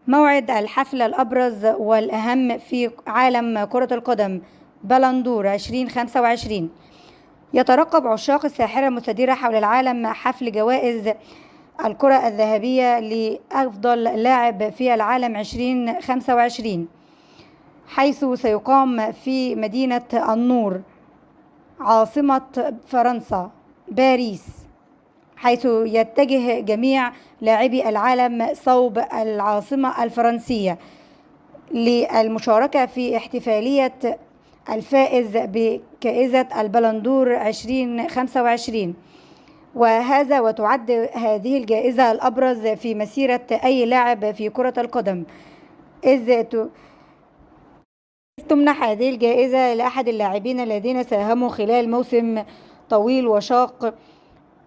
موعد الحفل الأبرز والأهم في عالم كرة القدم بلندور 2025. يترقب عشاق الساحرة المستديرة حول العالم حفل جوائز الكرة الذهبية لأفضل لاعب في العالم 2025، حيث سيقام في مدينة النور عاصمة فرنسا باريس، حيث يتجه جميع لاعبي العالم صوب العاصمة الفرنسية للمشاركة في احتفالية الفائز بجائزة البلندور 2025، وهذا وتعد هذه الجائزة الأبرز في مسيرة أي لاعب في كرة القدم، إذ تمنح هذه الجائزة لأحد اللاعبين الذين ساهموا خلال موسم طويل وشاق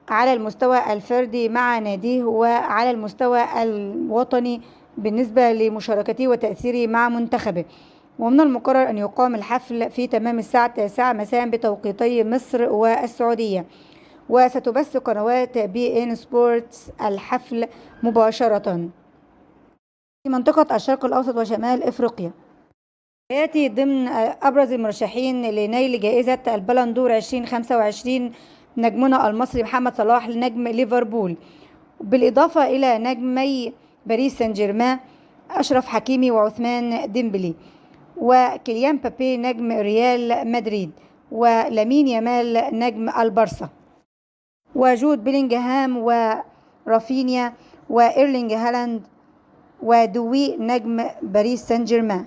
على المستوى الفردي مع ناديه وعلى المستوى الوطني بالنسبة لمشاركته وتأثيره مع منتخبه. ومن المقرر أن يقام الحفل في تمام الساعة 9 مساء بتوقيتي مصر والسعودية، وستبث قنوات بي إن سبورتس الحفل مباشرة في منطقة الشرق الأوسط وشمال إفريقيا. يأتي ضمن أبرز المرشحين لنيل جائزة البلندور 2025 نجمنا المصري محمد صلاح نجم ليفربول، بالإضافة إلى نجمي باريس سان جيرمان أشرف حكيمي وعثمان ديمبلي، وكيليان مبابي نجم ريال مدريد، ولامين يامال نجم البارسا، وجود بيلينغهام ورافينيا وإيرلينغ هالاند ودوي نجم باريس سان جيرمان.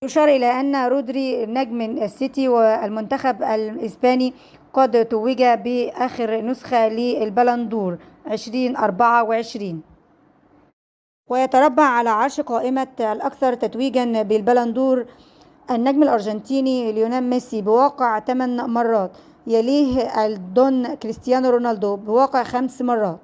يشار إلى أن رودري نجم السيتي والمنتخب الإسباني قد توج بآخر نسخة للبلندور 2024، ويتربع على عرش قائمة الأكثر تتويجا بالبلندور النجم الأرجنتيني ليونيل ميسي بواقع 8 مرات، يليه الدون كريستيانو رونالدو بواقع 5 مرات.